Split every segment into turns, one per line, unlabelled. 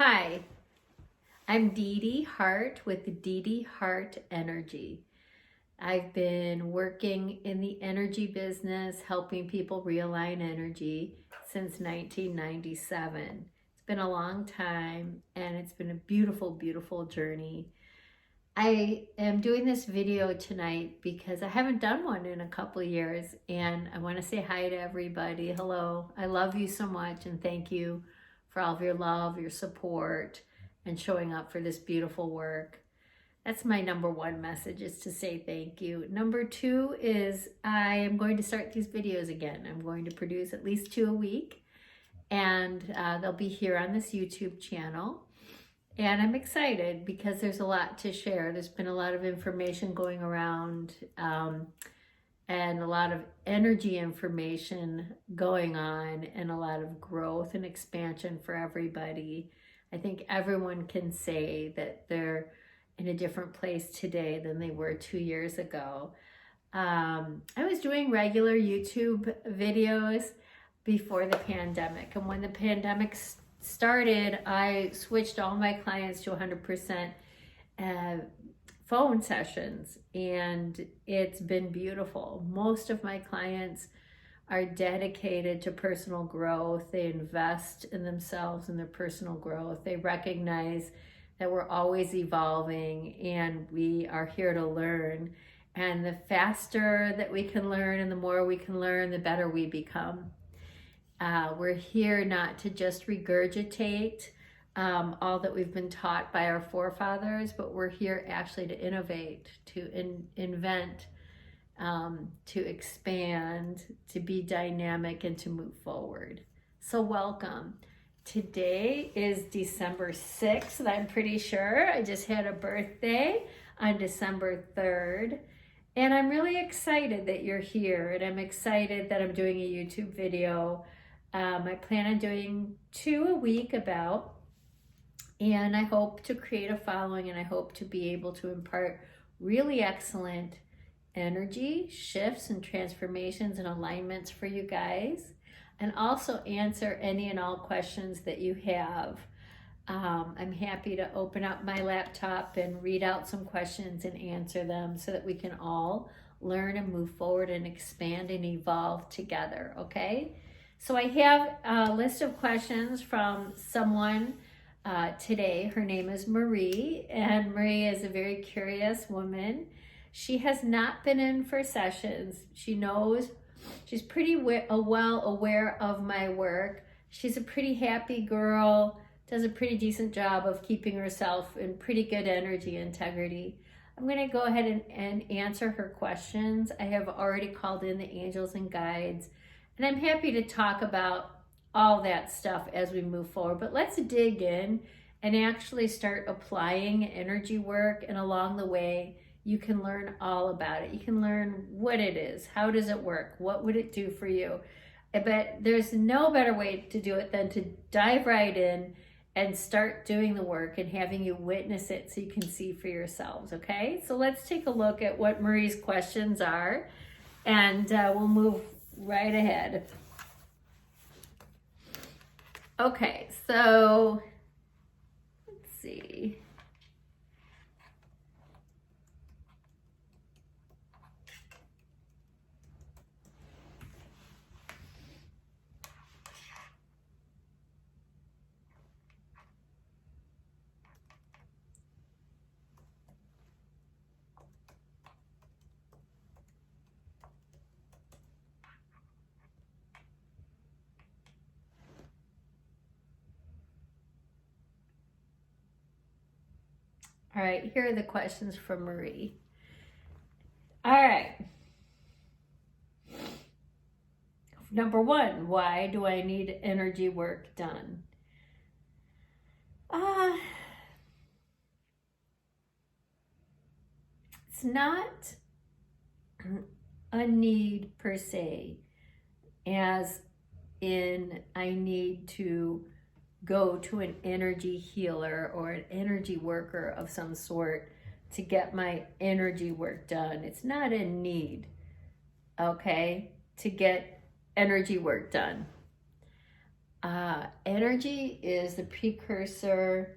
Hi, I'm Dee Dee Hart with Dee Dee Hart Energy. I've been working in the energy business, helping people realign energy since 1997. It's been a long time and it's been a beautiful, beautiful journey. I am doing this video tonight because I haven't done one in a couple of years, and I want to say hi to everybody. Hello, I love you so much and thank you for all of your love, your support, and showing up for this beautiful work. That's my number one message, is to say thank you. Number two is I am going to start these videos again. I'm going to produce at least 2 a week, and they'll be here on this YouTube channel. And I'm excited because there's a lot to share. There's been a lot of information going around and a lot of energy information going on, and a lot of growth and expansion for everybody. I think everyone can say that they're in a different place today than they were 2 years ago. I was doing regular YouTube videos before the pandemic, and when the pandemic started, I switched all my clients to 100% phone sessions, and it's been beautiful. Most of my clients are dedicated to personal growth. They invest in themselves and their personal growth. They recognize that we're always evolving and we are here to learn. And the faster that we can learn and the more we can learn, the better we become. We're here not to just regurgitate all that we've been taught by our forefathers, but we're here actually to innovate, to invent, to expand, to be dynamic, and to move forward. So welcome. Today is December 6th, I'm pretty sure. I just had a birthday on December 3rd. And I'm really excited that you're here, and I'm excited that I'm doing a YouTube video. I plan on doing 2 a week about, and I hope to create a following, and I hope to be able to impart really excellent energy shifts and transformations and alignments for you guys, and also answer any and all questions that you have. I'm happy to open up my laptop and read out some questions and answer them so that we can all learn and move forward and expand and evolve together, okay? So I have a list of questions from someone today. Her name is Marie, and Marie is a very curious woman. She has not been in for sessions. She knows, she's pretty well aware of my work. She's a pretty happy girl, does a pretty decent job of keeping herself in pretty good energy integrity. I'm going to go ahead and answer her questions. I have already called in the angels and guides, and I'm happy to talk about all that stuff as we move forward. But let's dig in and actually start applying energy work, and along the way, you can learn all about it. You can learn what it is, how does it work, what would it do for you. But there's no better way to do it than to dive right in and start doing the work and having you witness it so you can see for yourselves, okay? So let's take a look at what Marie's questions are, and we'll move right ahead. Okay, so let's see. All right, here are the questions from Marie. All right. Number 1, why do I need energy work done? It's not a need per se, as in I need to go to an energy healer or an energy worker of some sort to get my energy work done. It's not a need, okay, to get energy work done. Energy is the precursor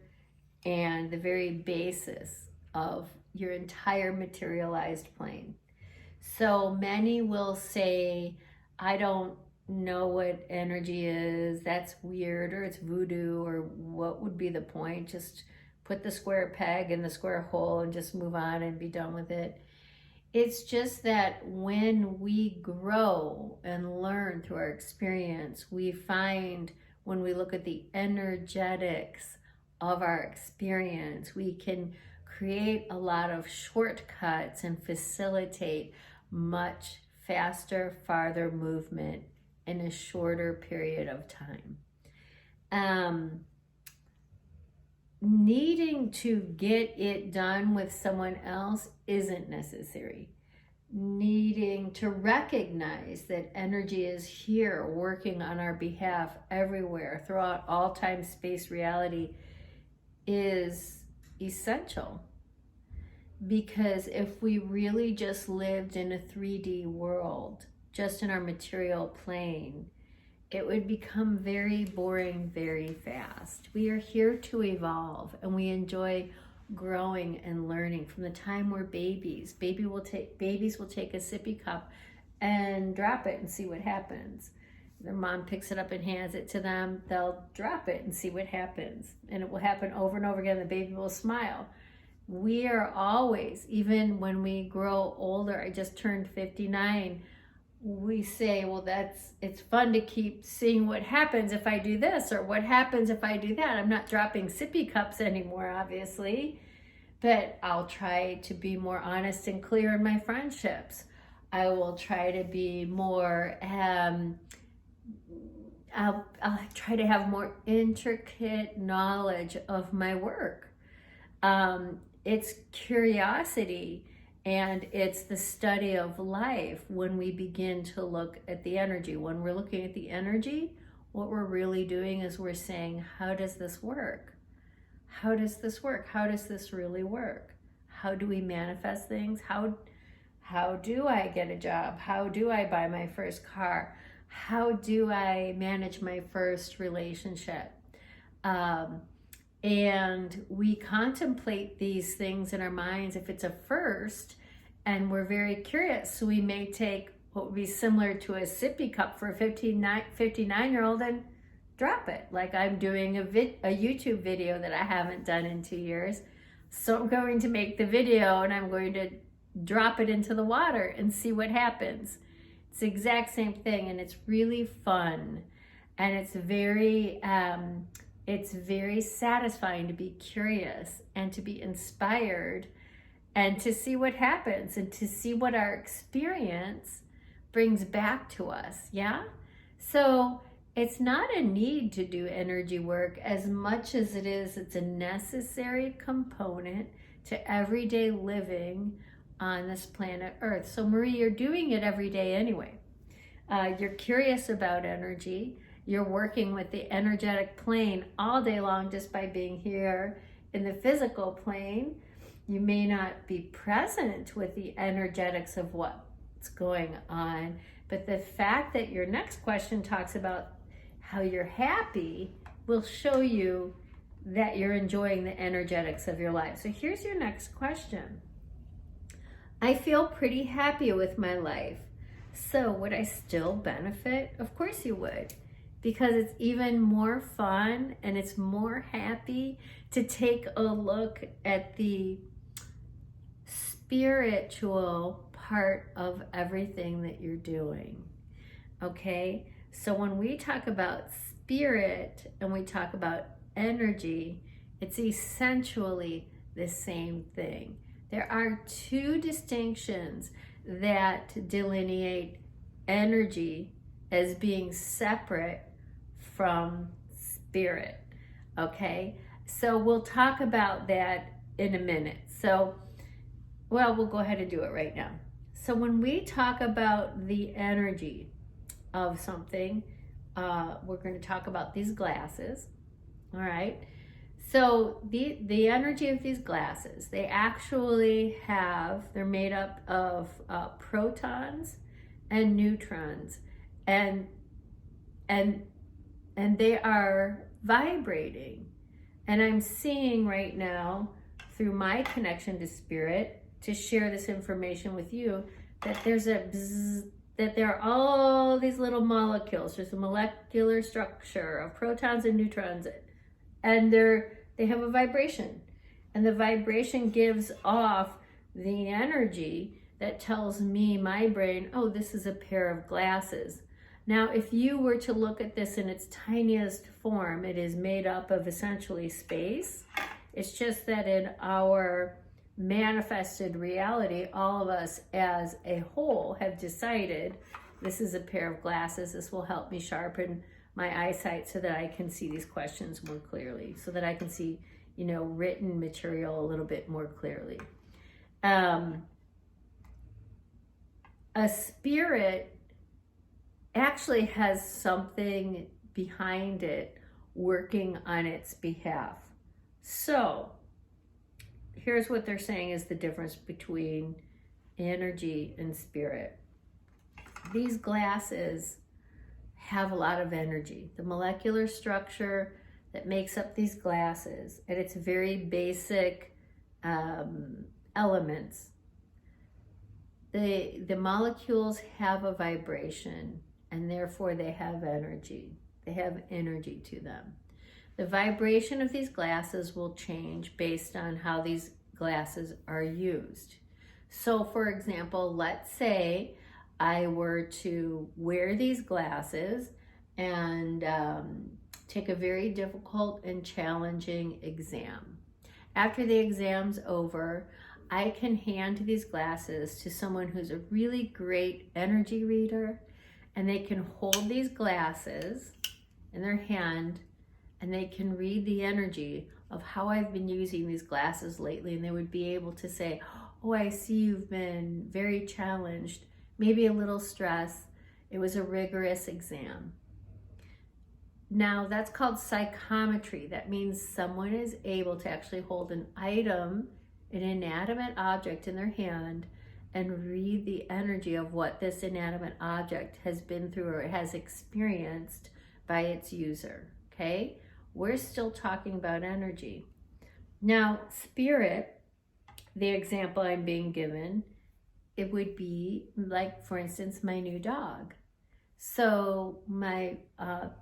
and the very basis of your entire materialized plane. So many will say, I don't know what energy is, that's weird, or it's voodoo, or what would be the point? Just put the square peg in the square hole and just move on and be done with it. It's just that when we grow and learn through our experience, we find when we look at the energetics of our experience, we can create a lot of shortcuts and facilitate much faster, farther movement in a shorter period of time. Needing to get it done with someone else isn't necessary. Needing to recognize that energy is here working on our behalf everywhere throughout all time, space, reality is essential. Because if we really just lived in a 3D world, just in our material plane, it would become very boring very fast. We are here to evolve, and we enjoy growing and learning from the time we're babies. Babies will take a sippy cup and drop it and see what happens. Their mom picks it up and hands it to them. They'll drop it and see what happens. And it will happen over and over again. The baby will smile. We are always, even when we grow older, I just turned 59, we say, well, it's fun to keep seeing what happens if I do this, or what happens if I do that. I'm not dropping sippy cups anymore, obviously, but I'll try to be more honest and clear in my friendships. I will try to be more, I'll try to have more intricate knowledge of my work. It's curiosity. And it's the study of life when we begin to look at the energy. When we're looking at the energy, what we're really doing is we're saying, how does this work? How does this work? How does this really work? How do we manifest things? How do I get a job? How do I buy my first car? How do I manage my first relationship? And we contemplate these things in our minds if it's a first, and we're very curious. So we may take what would be similar to a sippy cup for a 59-year-old and drop it. Like I'm doing a YouTube video that I haven't done in 2 years. So I'm going to make the video and I'm going to drop it into the water and see what happens. It's the exact same thing, and it's really fun. And it's very satisfying to be curious and to be inspired and to see what happens and to see what our experience brings back to us, yeah? So it's not a need to do energy work as much as it's a necessary component to everyday living on this planet Earth. So Marie, you're doing it every day anyway. You're curious about energy. You're working with the energetic plane all day long just by being here in the physical plane. You may not be present with the energetics of what's going on, but the fact that your next question talks about how you're happy will show you that you're enjoying the energetics of your life. So here's your next question. I feel pretty happy with my life. So would I still benefit? Of course you would. Because it's even more fun and it's more happy to take a look at the spiritual part of everything that you're doing. Okay? So when we talk about spirit and we talk about energy, it's essentially the same thing. There are two distinctions that delineate energy as being separate from spirit, okay? So we'll talk about that in a minute. So, well, we'll go ahead and do it right now. So when we talk about the energy of something, we're going to talk about these glasses, all right? So the energy of these glasses, they're made up of protons and neutrons, and and they are vibrating. And I'm seeing right now through my connection to spirit to share this information with you that there's a bzzz, that there are all these little molecules. There's a molecular structure of protons and neutrons, and they have a vibration. And the vibration gives off the energy that tells me, my brain, oh, this is a pair of glasses. Now, if you were to look at this in its tiniest form, it is made up of essentially space. It's just that in our manifested reality, all of us as a whole have decided this is a pair of glasses. This will help me sharpen my eyesight so that I can see these questions more clearly, so that I can see, written material a little bit more clearly. A spirit actually has something behind it working on its behalf. So here's what they're saying is the difference between energy and spirit. These glasses have a lot of energy. The molecular structure that makes up these glasses at its very basic elements, the molecules have a vibration, and therefore they have energy. They have energy to them. The vibration of these glasses will change based on how these glasses are used. So for example, let's say I were to wear these glasses and take a very difficult and challenging exam. After the exam's over, I can hand these glasses to someone who's a really great energy reader, and they can hold these glasses in their hand and they can read the energy of how I've been using these glasses lately, and they would be able to say, oh, I see you've been very challenged, maybe a little stress. It was a rigorous exam. Now that's called psychometry. That means someone is able to actually hold an item, an inanimate object in their hand, and read the energy of what this inanimate object has been through or has experienced by its user, okay? We're still talking about energy. Now, spirit, the example I'm being given, it would be like, for instance, my new dog. So my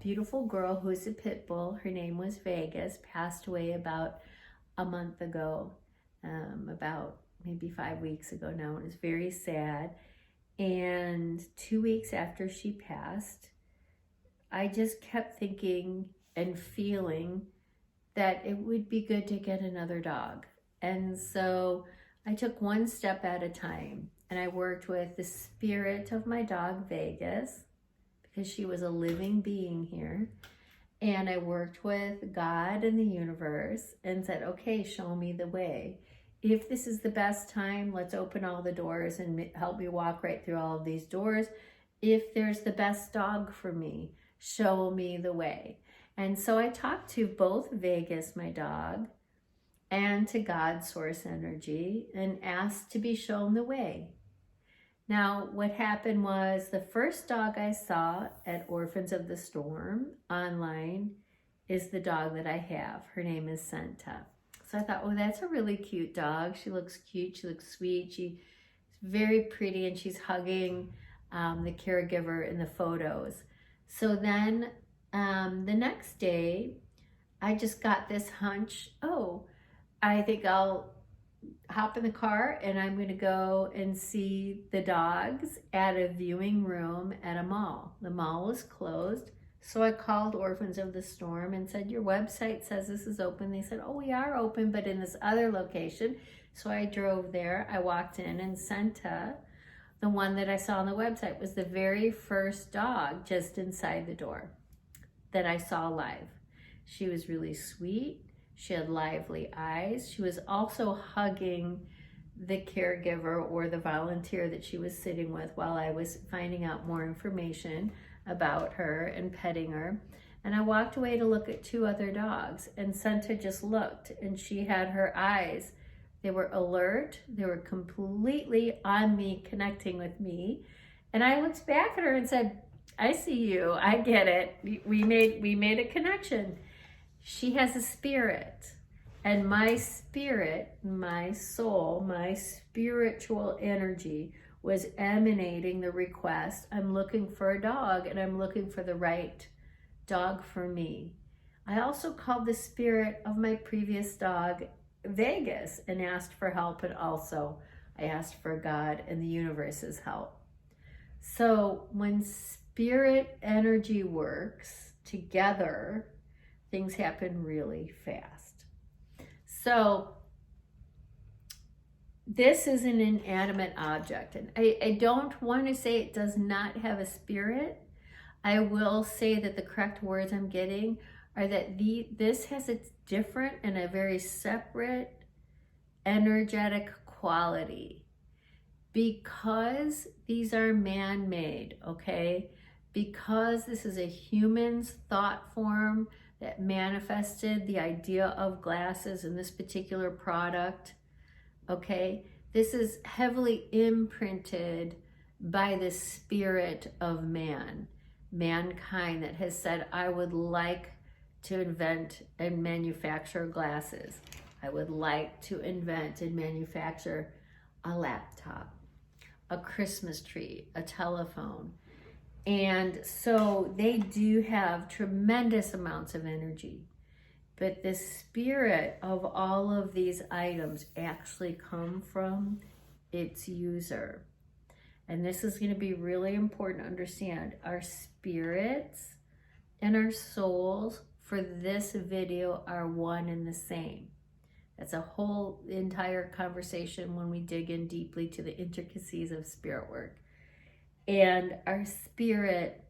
beautiful girl who's a pit bull, her name was Vegas, passed away about a month ago, about maybe 5 weeks ago now. It was very sad. And 2 weeks after she passed, I just kept thinking and feeling that it would be good to get another dog. And so I took one step at a time, and I worked with the spirit of my dog, Vegas, because she was a living being here. And I worked with God and the universe and said, okay, show me the way. If this is the best time, let's open all the doors and help me walk right through all of these doors. If there's the best dog for me, show me the way. And so I talked to both Vegas, my dog, and to God, Source Energy, and asked to be shown the way. Now, what happened was the first dog I saw at Orphans of the Storm online is the dog that I have. Her name is Senta. So I thought, oh, that's a really cute dog. She looks cute. She looks sweet. She's very pretty, and she's hugging the caregiver in the photos. So then the next day, I just got this hunch, oh, I think I'll hop in the car and I'm going to go and see the dogs at a viewing room at a mall. The mall was closed. So I called Orphans of the Storm and said, your website says this is open. They said, oh, we are open, but in this other location. So I drove there. I walked in, and Senta, the one that I saw on the website, was the very first dog just inside the door that I saw live. She was really sweet. She had lively eyes. She was also hugging the caregiver or the volunteer that she was sitting with while I was finding out more information about her and petting her. And I walked away to look at two other dogs, and Senta just looked, and she had her eyes. They were alert. They were completely on me, connecting with me. And I looked back at her and said, I see you. I get it. We made a connection. She has a spirit. And my spirit, my soul, my spiritual energy was emanating the request. I'm looking for a dog and I'm looking for the right dog for me. I also called the spirit of my previous dog Vegas and asked for help, and also I asked for God and the universe's help. So when spirit energy works together, things happen really fast. So this is an inanimate object, and I don't want to say it does not have a spirit. I will say that the correct words I'm getting are that this has a different and a very separate energetic quality, because these are man-made, okay? Because this is a human's thought form that manifested the idea of glasses in this particular product, okay? This is heavily imprinted by the spirit of mankind that has said, I would like to invent and manufacture glasses. I would like to invent and manufacture a laptop, a Christmas tree, a telephone. And so they do have tremendous amounts of energy. But the spirit of all of these items actually come from its user. And this is going to be really important to understand. Our spirits and our souls for this video are one and the same. That's a whole entire conversation when we dig in deeply to the intricacies of spirit work. And our spirit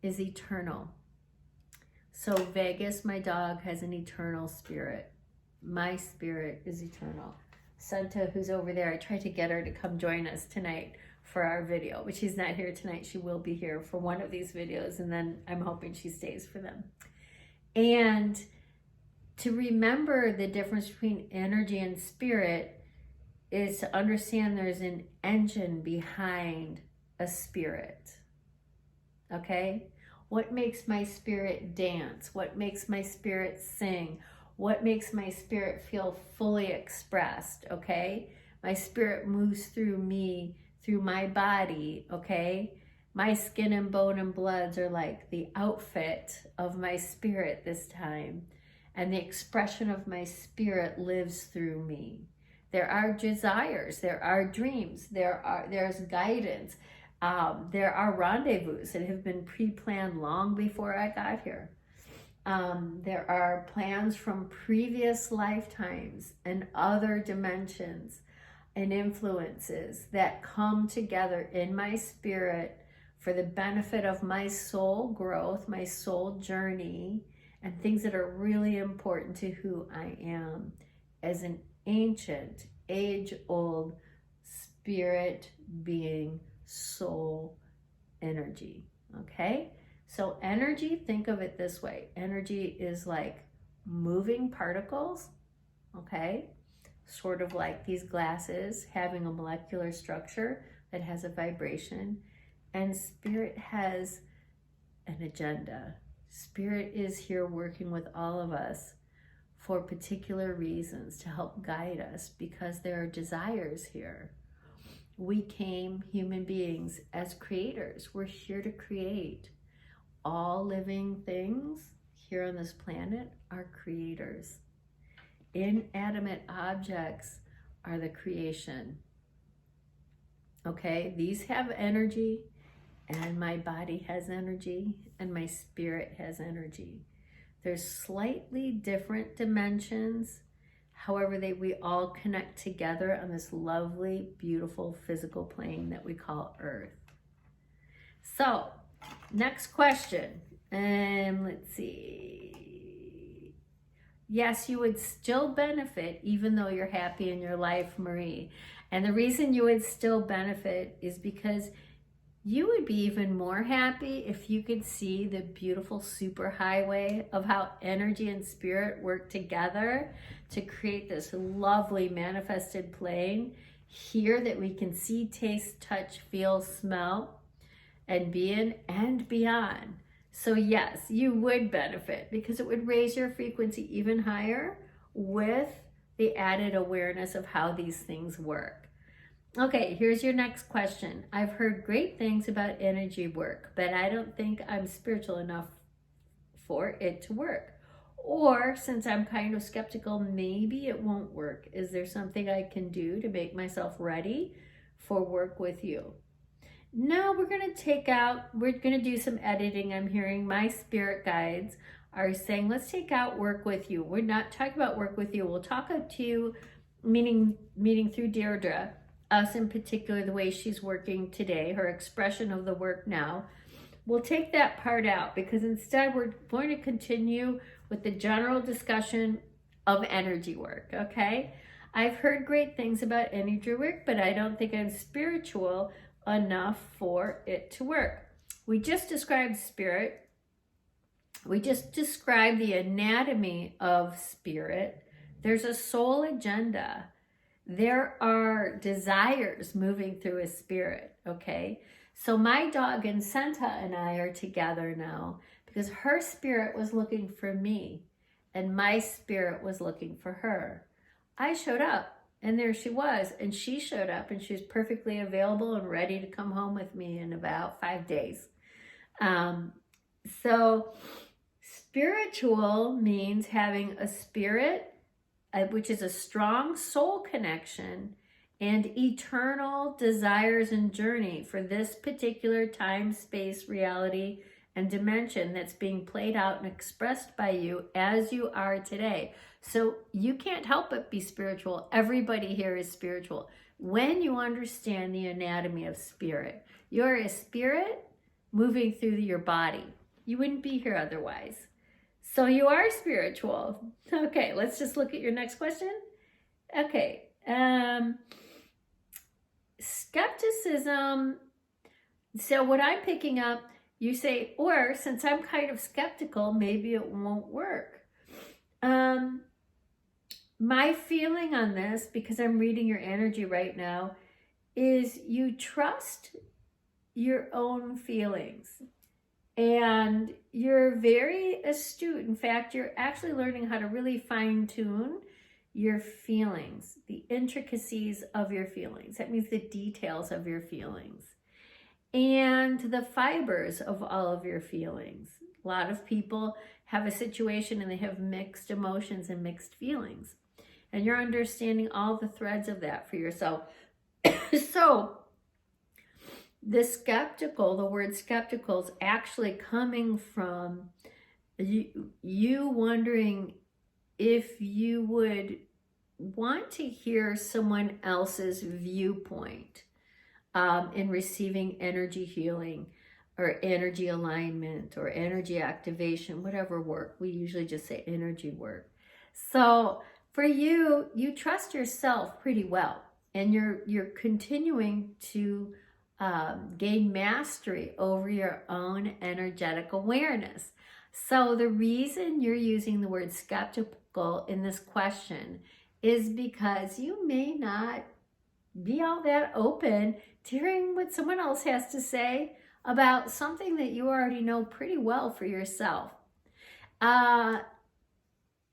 is eternal. So Vegas, my dog, has an eternal spirit. My spirit is eternal. Santa, who's over there, I tried to get her to come join us tonight for our video, but she's not here tonight. She will be here for one of these videos, and then I'm hoping she stays for them. And to remember the difference between energy and spirit is to understand there's an engine behind a spirit, okay? What makes my spirit dance? What makes my spirit sing? What makes my spirit feel fully expressed, okay? My spirit moves through me, through my body, okay? My skin and bone and bloods are like the outfit of my spirit this time. And the expression of my spirit lives through me. There are desires, there are dreams, there's guidance. There are rendezvous that have been pre-planned long before I got here. There are plans from previous lifetimes and other dimensions and influences that come together in my spirit for the benefit of my soul growth, my soul journey, and things that are really important to who I am as an ancient, age-old spirit being, soul energy, okay? So energy, think of it this way. Energy is like moving particles, okay? Sort of like these glasses having a molecular structure that has a vibration. And spirit has an agenda. Spirit is here working with all of us for particular reasons to help guide us, because there are desires here. We came, human beings, as creators. We're here to create. All living things here on this planet are creators. Inanimate objects are the creation. Okay, these have energy, and my body has energy, and my spirit has energy. There's slightly different dimensions. However, we all connect together on this lovely, beautiful physical plane that we call Earth. So, next question. Let's see. Yes, you would still benefit even though you're happy in your life, Marie. And the reason you would still benefit is because you would be even more happy if you could see the beautiful superhighway of how energy and spirit work together to create this lovely manifested plane here that we can see, taste, touch, feel, smell. and be in and beyond. So yes, you would benefit because it would raise your frequency even higher with the added awareness of how these things work. Okay, here's your next question. I've heard great things about energy work, but I don't think I'm spiritual enough for it to work. Or since I'm kind of skeptical, maybe it won't work. Is there something I can do to make myself ready for work with you? No, we're going to do some editing. I'm hearing my spirit guides are saying, let's take out work with you. We're not talking about work with you. We'll talk to you, meaning through Deirdre, us in particular, the way she's working today, her expression of the work now. We'll take that part out because instead we're going to continue with the general discussion of energy work, okay? I've heard great things about energy work, but I don't think I'm spiritual enough for it to work. We just described spirit. We just described the anatomy of spirit. There's a soul agenda. There are desires moving through a spirit, okay? So my dog Incenta and I are together now because her spirit was looking for me and my spirit was looking for her. I showed up and there she was, and she showed up and she was perfectly available and ready to come home with me in about 5 days. So spiritual means having a spirit, which is a strong soul connection and eternal desires and journey for this particular time, space, reality, and dimension that's being played out and expressed by you as you are today. So you can't help but be spiritual. Everybody here is spiritual. When you understand the anatomy of spirit, you're a spirit moving through your body. You wouldn't be here otherwise. So you are spiritual. Okay, let's just look at your next question. Okay. Skepticism. So what I'm picking up, you say, or since I'm kind of skeptical, maybe it won't work. My feeling on this, because I'm reading your energy right now, is you trust your own feelings. And you're very astute. In fact, you're actually learning how to really fine-tune your feelings, the intricacies of your feelings. That means the details of your feelings and the fibers of all of your feelings. A lot of people have a situation and they have mixed emotions and mixed feelings. And you're understanding all the threads of that for yourself. So the word skeptical is actually coming from you wondering if you would want to hear someone else's viewpoint in receiving energy healing or energy alignment or energy activation, whatever work. We usually just say energy work. So for you, you trust yourself pretty well, and you're continuing to gain mastery over your own energetic awareness. So the reason you're using the word skeptical in this question is because you may not be all that open to hearing what someone else has to say about something that you already know pretty well for yourself.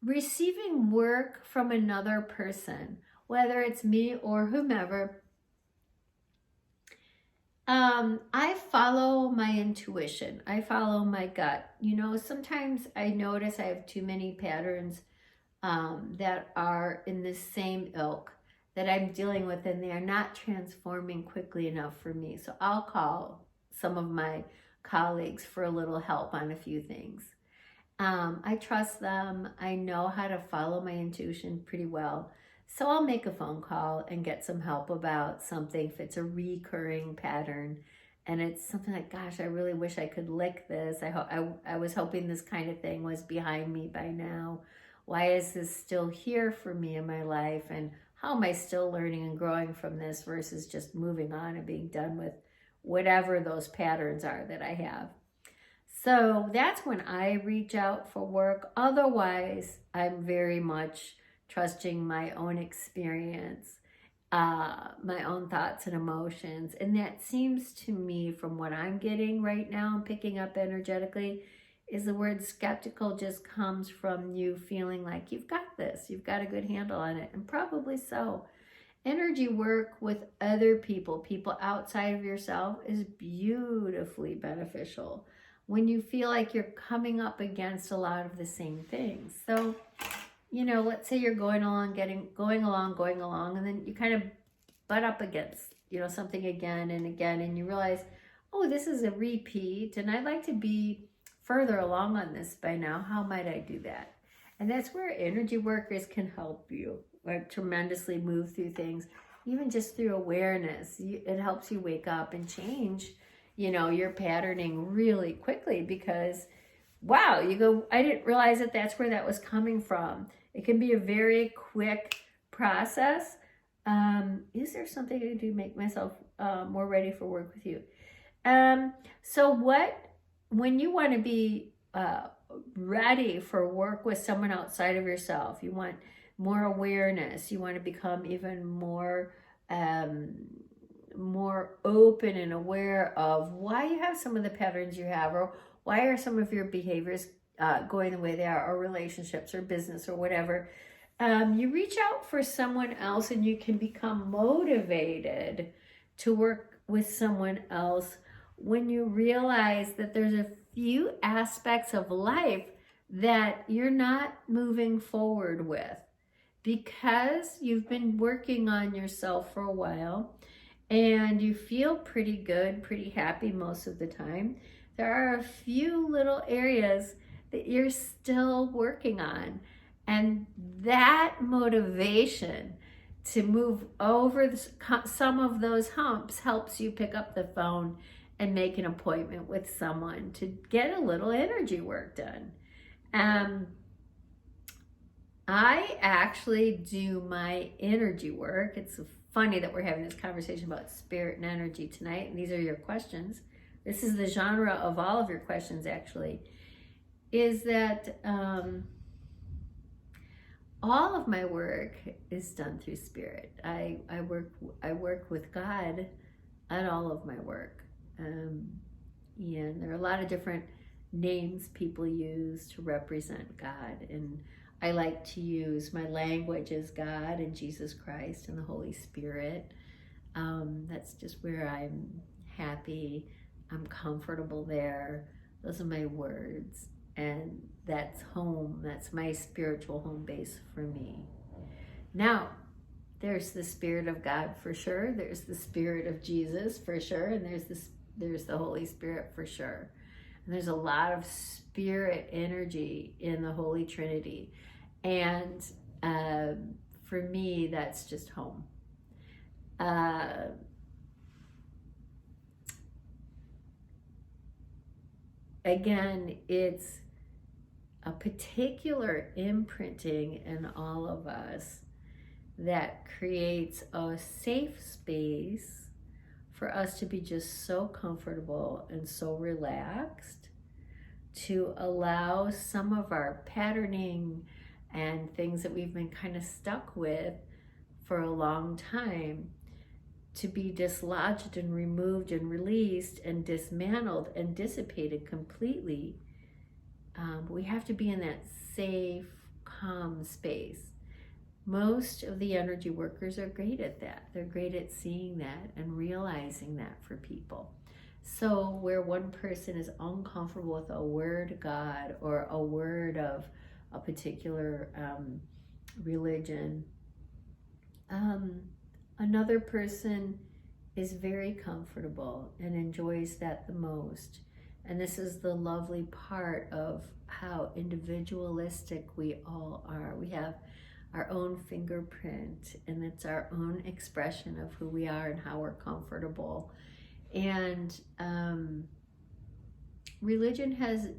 Receiving work from another person, whether it's me or whomever, I follow my intuition. I follow my gut. You know, sometimes I notice I have too many patterns that are in the same ilk that I'm dealing with, and they are not transforming quickly enough for me. So I'll call some of my colleagues for a little help on a few things. I trust them. I know how to follow my intuition pretty well. So I'll make a phone call and get some help about something if it's a recurring pattern. And it's something like, gosh, I really wish I could lick this. I was hoping this kind of thing was behind me by now. Why is this still here for me in my life? And how am I still learning and growing from this versus just moving on and being done with whatever those patterns are that I have? So that's when I reach out for work. Otherwise, I'm very much trusting my own experience my own thoughts and emotions. And that seems to me, from what I'm getting right now and picking up energetically, is the word skeptical just comes from you feeling like you've got this, you've got a good handle on it, and probably so. Energy work with other people, people outside of yourself, is beautifully beneficial when you feel like you're coming up against a lot of the same things. So, let's say you're going along, and then you kind of butt up against, something again and again, and you realize, oh, this is a repeat, and I'd like to be further along on this by now. How might I do that? And that's where energy workers can help you, like, tremendously move through things, even just through awareness. It helps you wake up and change, your patterning really quickly, because wow, you go, I didn't realize that that's where that was coming from. It can be a very quick process. Is there something I can do to make myself more ready for work with you? When you want to be ready for work with someone outside of yourself, you want more awareness, you want to become even more open and aware of why you have some of the patterns you have, or why are some of your behaviors going the way they are, or relationships or business or whatever. You reach out for someone else, and you can become motivated to work with someone else when you realize that there's a few aspects of life that you're not moving forward with because you've been working on yourself for a while and you feel pretty good, pretty happy most of the time. There are a few little areas that you're still working on, and that motivation to move over some of those humps helps you pick up the phone and make an appointment with someone to get a little energy work done. I actually do my energy work. It's funny that we're having this conversation about spirit and energy tonight, and these are your questions. This is the genre of all of your questions, actually, is that all of my work is done through spirit. I work with God on all of my work. And there are a lot of different names people use to represent God. And I like to use my language as God and Jesus Christ and the Holy Spirit. That's just where I'm happy. I'm comfortable there. Those are my words. And that's home. That's my spiritual home base for me. Now, there's the Spirit of God for sure. There's the Spirit of Jesus for sure. And there's the Holy Spirit for sure. And there's a lot of spirit energy in the Holy Trinity. And for me, that's just home. Again, it's a particular imprinting in all of us that creates a safe space for us to be just so comfortable and so relaxed to allow some of our patterning and things that we've been kind of stuck with for a long time to be dislodged and removed and released and dismantled and dissipated completely. We have to be in that safe, calm space. Most of the energy workers are great at that. They're great at seeing that and realizing that for people. So where one person is uncomfortable with a word God or a word of a particular religion, another person is very comfortable and enjoys that the most. And this is the lovely part of how individualistic we all are. We have our own fingerprint, and it's our own expression of who we are and how we're comfortable. And religion has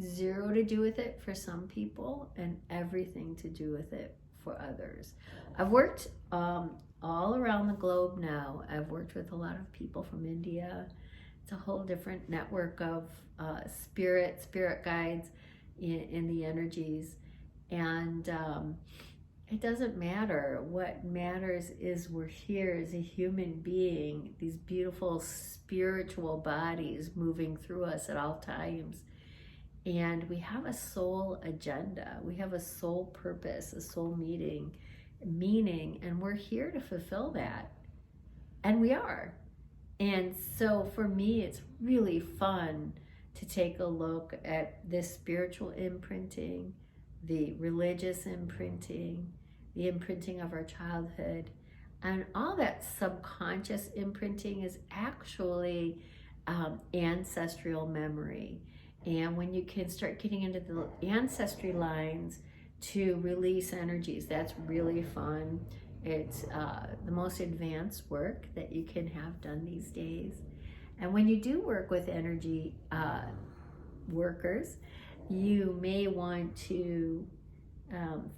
zero to do with it for some people and everything to do with it for others. I've worked all around the globe now. I've worked with a lot of people from India. It's a whole different network of spirit guides in the energies. And it doesn't matter. What matters is we're here as a human being, these beautiful spiritual bodies moving through us at all times. And we have a soul agenda. We have a soul purpose, a soul meaning, and we're here to fulfill that. And we are. And so for me, it's really fun to take a look at this spiritual imprinting, the religious imprinting, the imprinting of our childhood, and all that subconscious imprinting is actually ancestral memory. And when you can start getting into the ancestry lines to release energies, that's really fun. It's the most advanced work that you can have done these days. And when you do work with energy workers, you may want to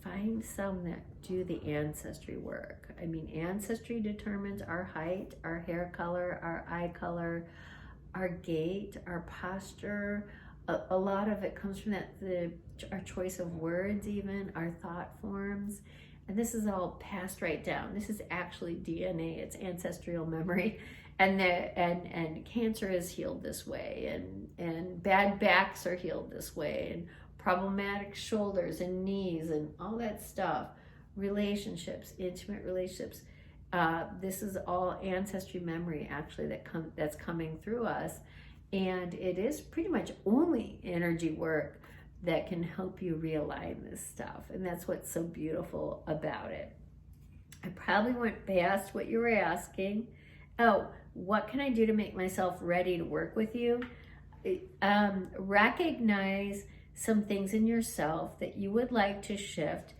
find some that do the ancestry work. I mean, ancestry determines our height, our hair color, our eye color, our gait, our posture. A lot of it comes from our choice of words, even our thought forms. And this is all passed right down. This is actually DNA. It's ancestral memory, and cancer is healed this way, and bad backs are healed this way, and problematic shoulders and knees and all that stuff. Relationships, intimate relationships. This is all ancestry memory actually that's coming through us, and it is pretty much only energy work that can help you realign this stuff. And that's what's so beautiful about it. I probably went past what you were asking. Oh, what can I do to make myself ready to work with you? Recognize some things in yourself that you would like to shift,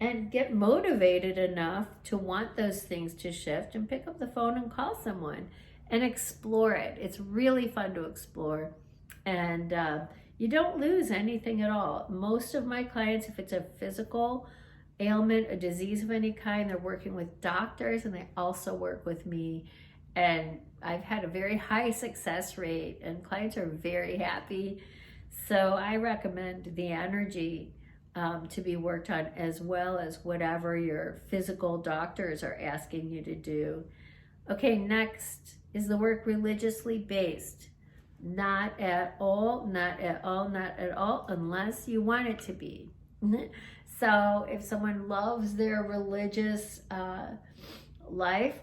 and get motivated enough to want those things to shift, and pick up the phone and call someone and explore it. It's really fun to explore. And you don't lose anything at all. Most of my clients, if it's a physical ailment, a disease of any kind, they're working with doctors, and they also work with me. And I've had a very high success rate, and clients are very happy. So I recommend the energy to be worked on, as well as whatever your physical doctors are asking you to do. Okay, next is the work religiously based. Not at all, not at all, not at all, unless you want it to be. So if someone loves their religious life,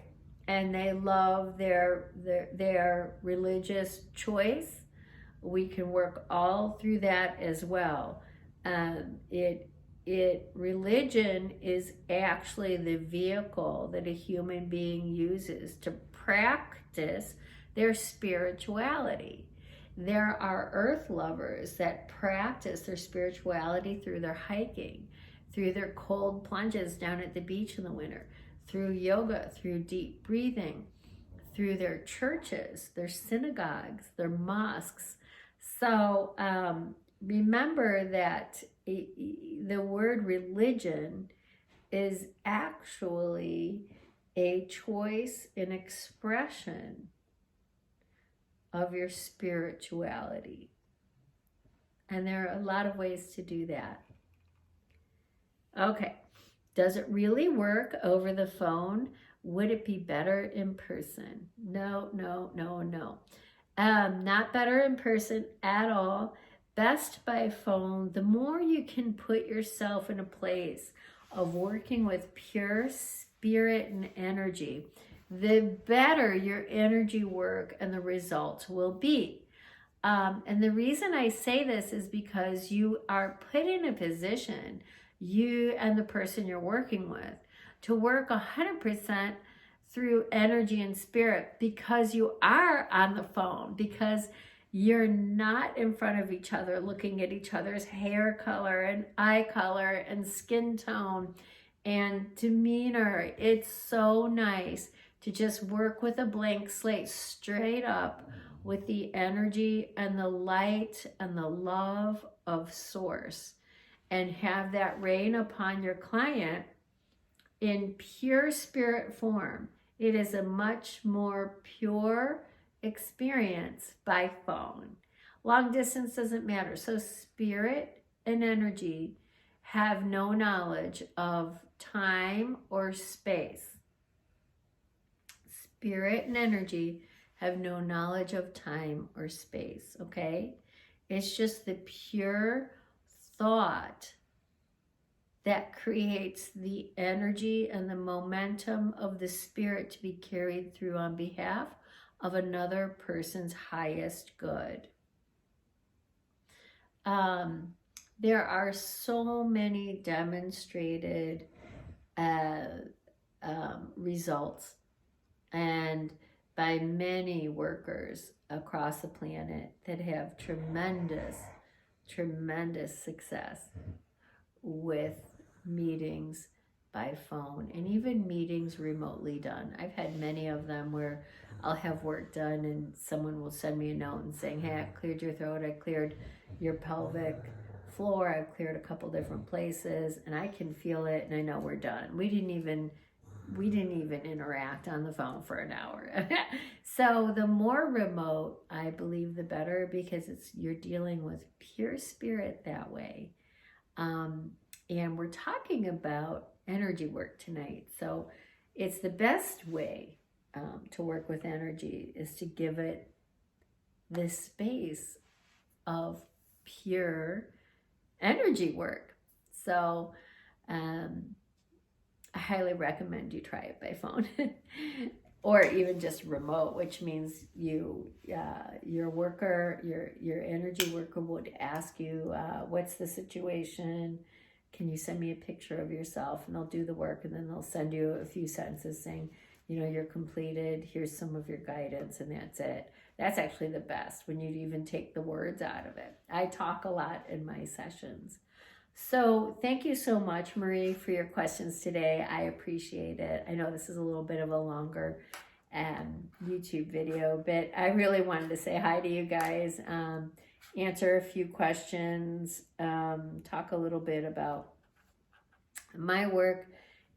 and they love their religious choice, we can work all through that as well. Religion is actually the vehicle that a human being uses to practice their spirituality. There are earth lovers that practice their spirituality through their hiking, through their cold plunges down at the beach in the winter, through yoga, through deep breathing, through their churches, their synagogues, their mosques. So remember that the word religion is actually a choice, an expression of your spirituality. And there are a lot of ways to do that. Okay, does it really work over the phone? Would it be better in person? No. Not better in person at all. Best by phone. The more you can put yourself in a place of working with pure spirit and energy, the better your energy work and the results will be. And the reason I say this is because you are put in a position, you and the person you're working with, to work 100% through energy and spirit, because you are on the phone, because you're not in front of each other looking at each other's hair color and eye color and skin tone and demeanor. It's so nice to just work with a blank slate, straight up with the energy and the light and the love of Source, and have that rain upon your client in pure spirit form. It is a much more pure experience by phone. Long distance doesn't matter. So spirit and energy have no knowledge of time or space. Spirit and energy have no knowledge of time or space, okay? It's just the pure thought that creates the energy and the momentum of the spirit to be carried through on behalf of another person's highest good. There are so many demonstrated results, and by many workers across the planet that have tremendous success with meetings by phone and even meetings remotely done. I've had many of them where I'll have work done and someone will send me a note and saying, hey, I cleared your throat, I cleared your pelvic floor, I've cleared a couple different places, and I can feel it and I know we're done. We didn't even interact on the phone for an hour. So the more remote, I believe, the better, because you're dealing with pure spirit that way. And we're talking about energy work tonight. So it's the best way to work with energy is to give it this space of pure energy work. So I highly recommend you try it by phone or even just remote, which means your worker, your energy worker would ask you, what's the situation? Can you send me a picture of yourself? And they'll do the work, and then they'll send you a few sentences saying, you're completed. Here's some of your guidance, and that's it. That's actually the best, when you even take the words out of it. I talk a lot in my sessions. So thank you so much, Marie, for your questions today. I appreciate it. I know this is a little bit of a longer YouTube video, but I really wanted to say hi to you guys, answer a few questions, talk a little bit about my work,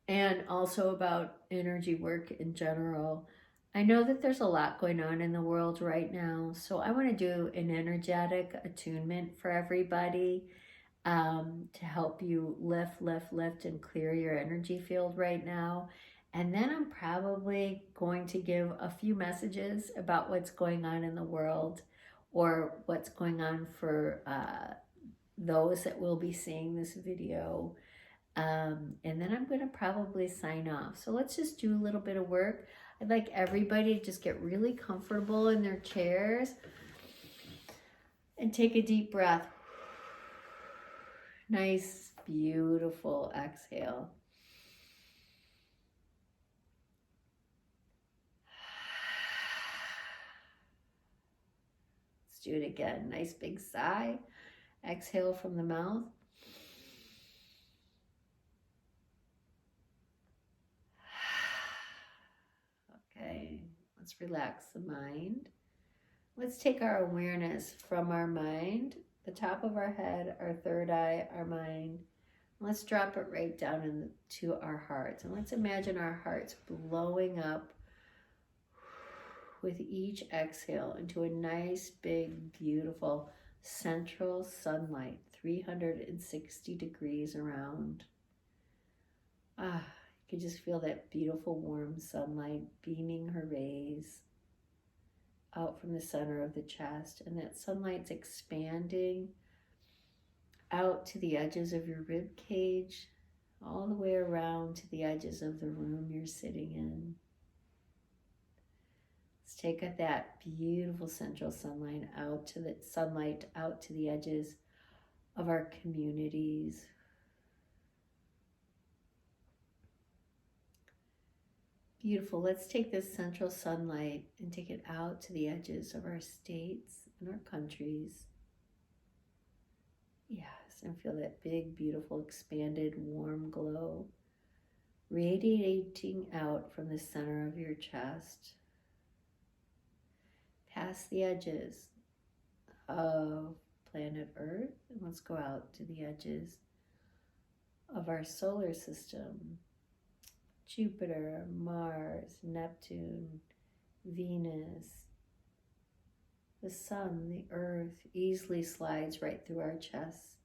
and also about energy work in general. I know that there's a lot going on in the world right now, so I want to do an energetic attunement for everybody, to help you lift and clear your energy field right now. And then I'm probably going to give a few messages about what's going on in the world, or what's going on for those that will be seeing this video. And then I'm going to probably sign off. So let's just do a little bit of work. I'd like everybody to just get really comfortable in their chairs and take a deep breath. Nice, beautiful exhale. Let's do it again. Nice big sigh. Exhale from the mouth. Okay, let's relax the mind. Let's take our awareness from our mind, the top of our head, our third eye, our mind. Let's drop it right down into our hearts. And let's imagine our hearts blowing up with each exhale into a nice, big, beautiful central sunlight, 360 degrees around. You can just feel that beautiful warm sunlight beaming her rays out from the center of the chest, and that sunlight's expanding out to the edges of your rib cage, all the way around to the edges of the room you're sitting in. Let's take that beautiful central sunlight out to the edges of our communities. Beautiful. Let's take this central sunlight and take it out to the edges of our states and our countries. Yes, and feel that big, beautiful, expanded, warm glow radiating out from the center of your chest, past the edges of planet Earth, and let's go out to the edges of our solar system. Jupiter, Mars, Neptune, Venus, the sun, the earth easily slides right through our chests.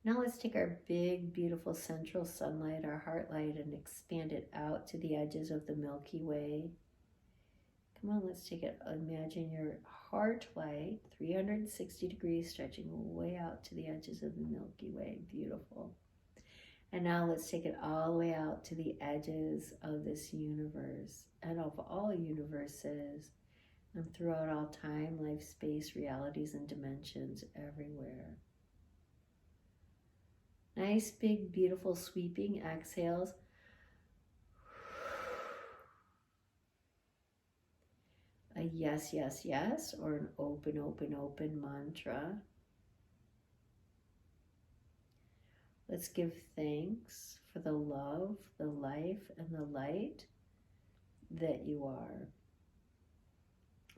Now let's take our big, beautiful central sunlight, our heart light, and expand it out to the edges of the Milky Way. Come on, let's take it. Imagine your heart light, 360 degrees, stretching way out to the edges of the Milky Way. Beautiful. And now let's take it all the way out to the edges of this universe and of all universes and throughout all time, life, space, realities, and dimensions everywhere. Nice, big, beautiful, sweeping exhales. A yes, yes, yes, or an open, open, open mantra. Let's give thanks for the love, the life, and the light that you are.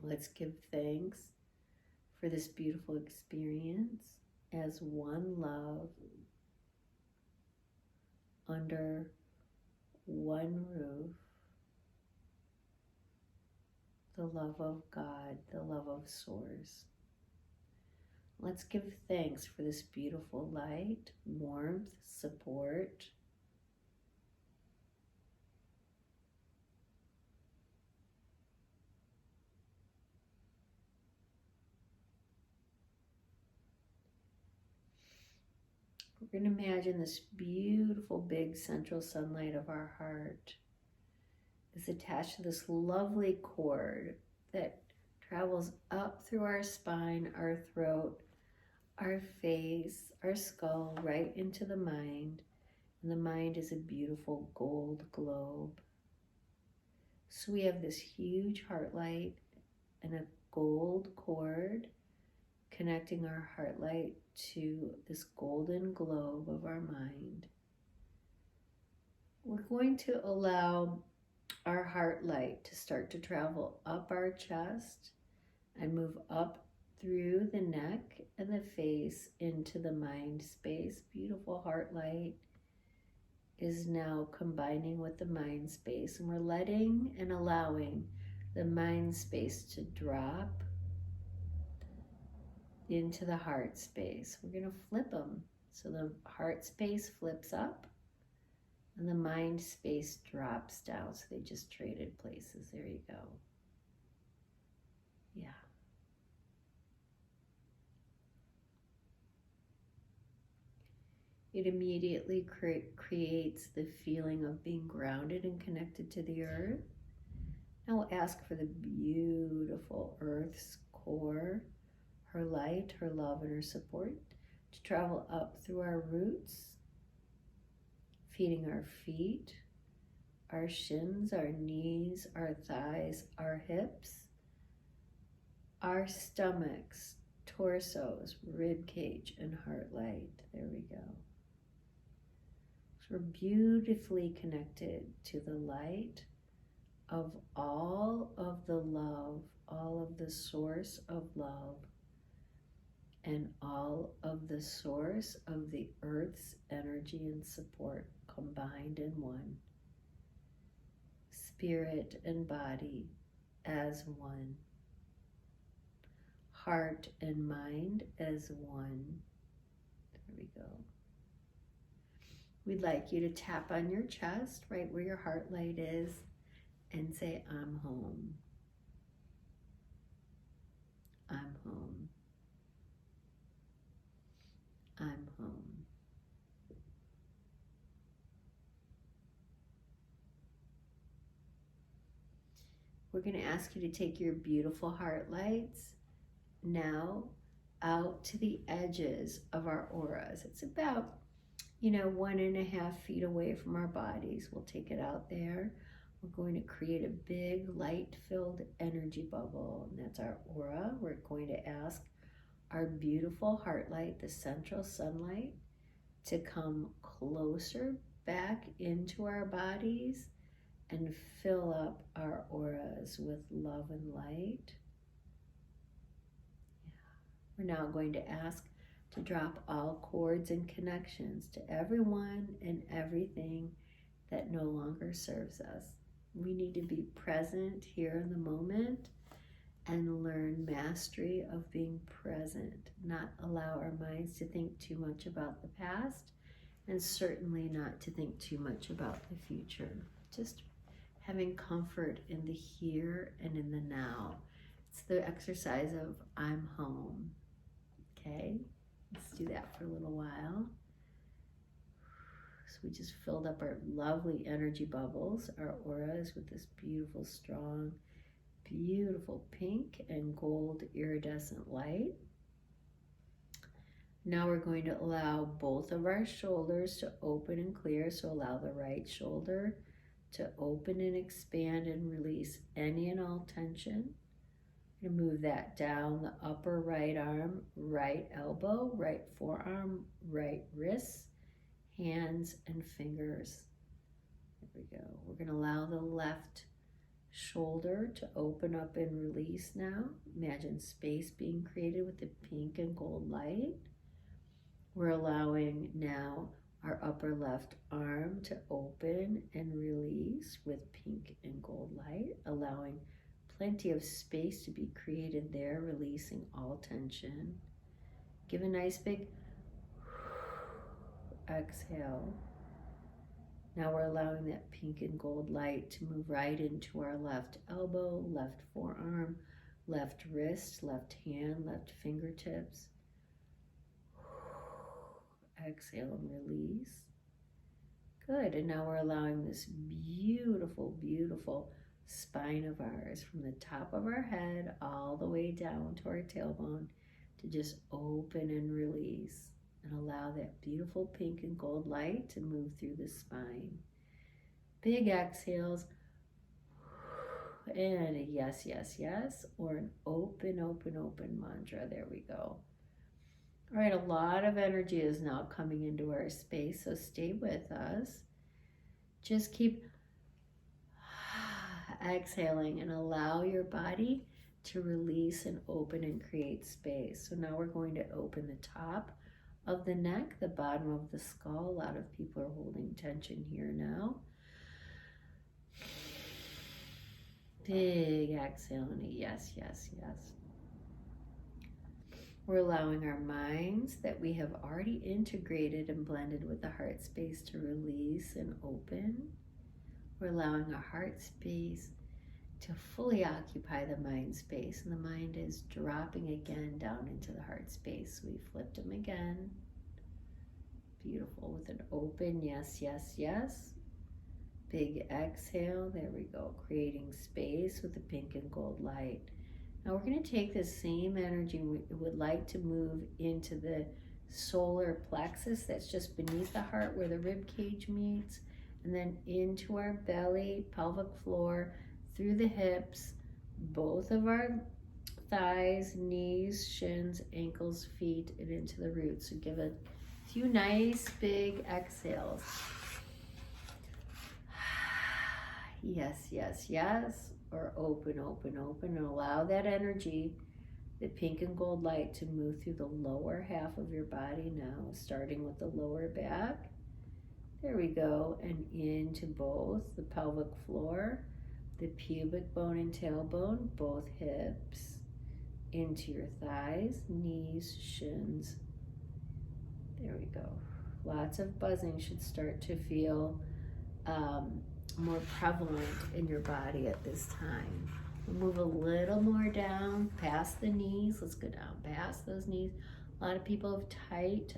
Let's give thanks for this beautiful experience as one love under one roof. The love of God, the love of Source. Let's give thanks for this beautiful light, warmth, support. We're going to imagine this beautiful big central sunlight of our heart is attached to this lovely cord that travels up through our spine, our throat, our face, our skull, right into the mind. And the mind is a beautiful gold globe. So we have this huge heart light and a gold cord connecting our heart light to this golden globe of our mind. We're going to allow our heart light to start to travel up our chest and move up through the neck and the face into the mind space. Beautiful heart light is now combining with the mind space, and we're letting and allowing the mind space to drop into the heart space. We're going to flip them. So the heart space flips up and the mind space drops down. So they just traded places. There you go. Yeah. It immediately creates the feeling of being grounded and connected to the earth. Now we'll ask for the beautiful earth's core, her light, her love, and her support to travel up through our roots, feeding our feet, our shins, our knees, our thighs, our hips, our stomachs, torsos, rib cage, and heart light. There we go. So we're beautifully connected to the light of all of the love, all of the source of love, and all of the source of the earth's energy and support combined in one. Spirit and body as one. Heart and mind as one. There we go. We'd like you to tap on your chest, right where your heart light is, and say, I'm home. I'm home. I'm home. We're going to ask you to take your beautiful heart lights now out to the edges of our auras. It's about, 1.5 feet away from our bodies. We'll take it out there. We're going to create a big light-filled energy bubble, and that's our aura. We're going to ask our beautiful heart light, the central sunlight, to come closer back into our bodies and fill up our auras with love and light. We're now going to ask to drop all cords and connections to everyone and everything that no longer serves us. We need to be present here in the moment and learn mastery of being present, not allow our minds to think too much about the past, and certainly not to think too much about the future. Just having comfort in the here and in the now. It's the exercise of I'm home. Okay, let's do that for a little while. So we just filled up our lovely energy bubbles, our auras, with this beautiful, strong, beautiful pink and gold iridescent light. Now we're going to allow both of our shoulders to open and clear. So allow the right shoulder to open and expand and release any and all tension. And move that down the upper right arm, right elbow, right forearm, right wrist, hands and fingers. There we go. We're going to allow the left shoulder to open up and release now. Imagine space being created with the pink and gold light. We're allowing now our upper left arm to open and release with pink and gold light, allowing plenty of space to be created there, releasing all tension. Give a nice big exhale. Now we're allowing that pink and gold light to move right into our left elbow, left forearm, left wrist, left hand, left fingertips. Exhale and release. Good. And now we're allowing this beautiful, beautiful spine of ours from the top of our head all the way down to our tailbone to just open and release, and allow that beautiful pink and gold light to move through the spine. Big exhales, and a yes, yes, yes, or an open, open, open mantra. There we go. All right, a lot of energy is now coming into our space, so stay with us. Just keep exhaling and allow your body to release and open and create space. So now we're going to open the top of the neck, the bottom of the skull. A lot of people are holding tension here now. Big exhale and a yes, yes, yes. We're allowing our minds that we have already integrated and blended with the heart space to release and open. We're allowing our heart space to fully occupy the mind space, and the mind is dropping again down into the heart space. We flipped them again. Beautiful, with an open yes, yes, yes. Big exhale, there we go, creating space with the pink and gold light. Now we're going to take this same energy, we would like to move into the solar plexus that's just beneath the heart where the rib cage meets, and then into our belly, pelvic floor, through the hips, both of our thighs, knees, shins, ankles, feet, and into the roots. So give a few nice big exhales. Yes, yes, yes. Or open, open, open, and allow that energy, the pink and gold light, to move through the lower half of your body now, starting with the lower back. There we go, and into both the pelvic floor, the pubic bone and tailbone, both hips, into your thighs, knees, shins. There we go. Lots of buzzing should start to feel more prevalent in your body at this time. We'll move a little more down past the knees. Let's go down past those knees. A lot of people have tight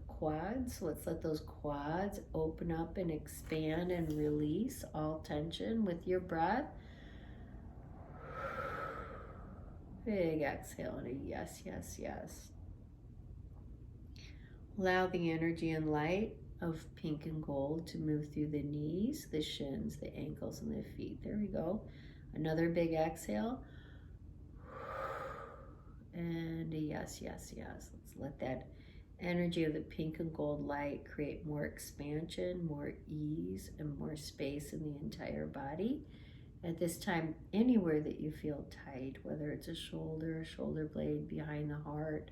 quads. Let's let those quads open up and expand and release all tension with your breath. Big exhale and a yes, yes, yes. Allow the energy and light of pink and gold to move through the knees, the shins, the ankles, and the feet. There we go. Another big exhale. And a yes, yes, yes. Let's let that energy of the pink and gold light create more expansion, more ease, and more space in the entire body. At this time, anywhere that you feel tight, whether it's a shoulder, shoulder blade, behind the heart,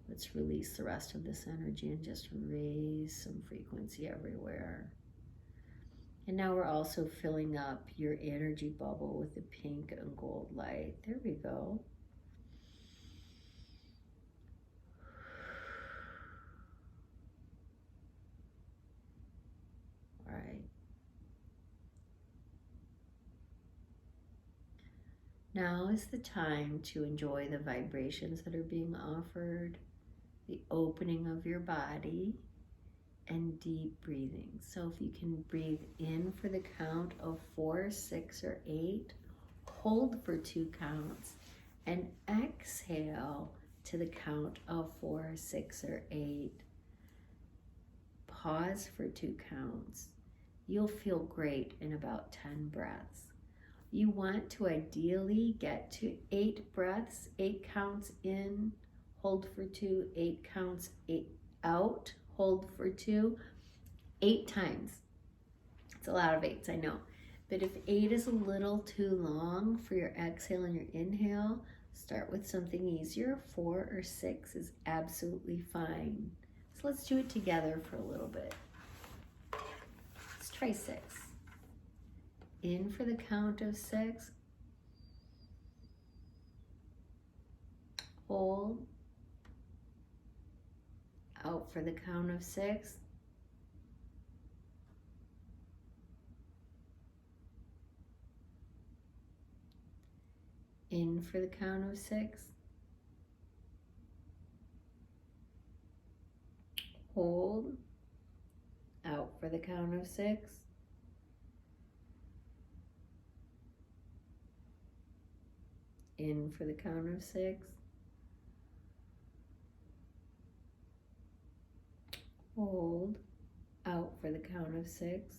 let's release the rest of this energy and just raise some frequency everywhere. And now we're also filling up your energy bubble with the pink and gold light. There we go. All right. Now is the time to enjoy the vibrations that are being offered, the opening of your body, and deep breathing. So if you can breathe in for the count of 4, 6, or 8, hold for 2 counts, and exhale to the count of 4, 6, or 8. Pause for 2 counts. You'll feel great in about 10 breaths. You want to ideally get to 8 breaths, 8 counts in, hold for 2, 8 counts 8 out, hold for 2, 8 times. It's a lot of 8s, I know. But if 8 is a little too long for your exhale and your inhale, start with something easier. 4 or 6 is absolutely fine. So let's do it together for a little bit. Let's try 6. In for the count of 6. Hold. Out for the count of 6. In for the count of 6. Hold. Out for the count of 6. In for the count of 6. Hold. Out for the count of 6.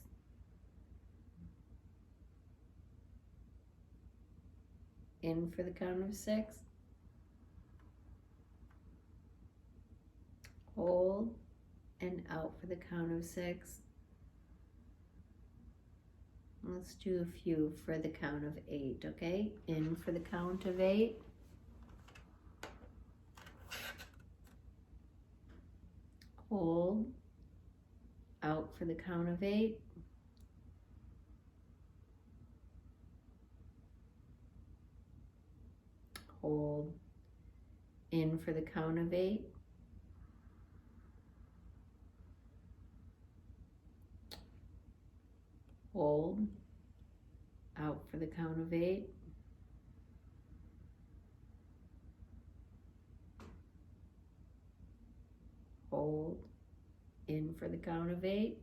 In for the count of 6. Hold. And out for the count of 6. Let's do a few for the count of 8, okay? In for the count of 8. Hold. Out for the count of 8. Hold. In for the count of 8. Hold. Out for the count of 8. Hold. In for the count of 8.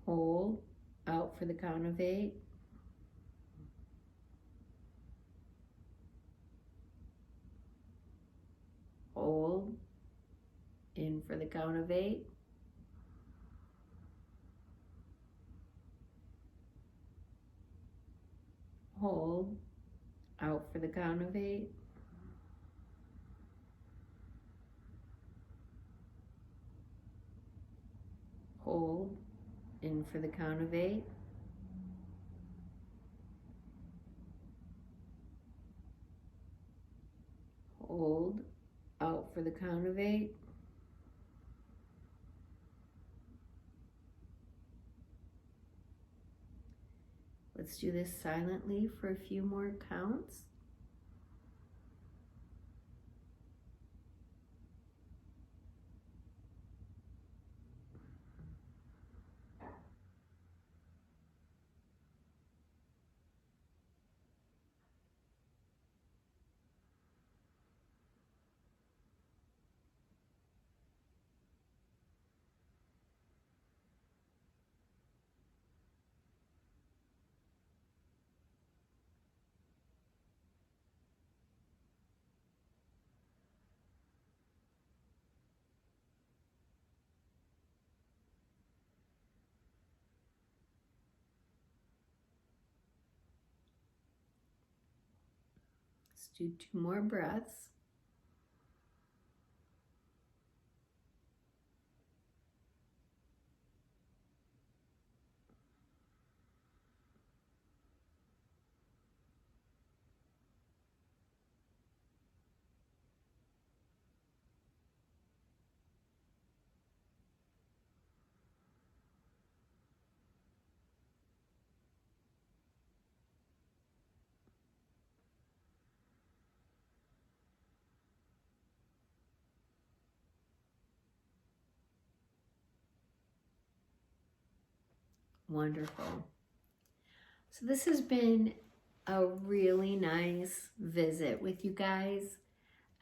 Hold. Out for the count of 8. Hold. In for the count of 8. Hold. Out for the count of 8. Hold. In for the count of 8. Hold. Out for the count of 8. Let's do this silently for a few more counts. Let's do 2 more breaths. Wonderful. So this has been a really nice visit with you guys.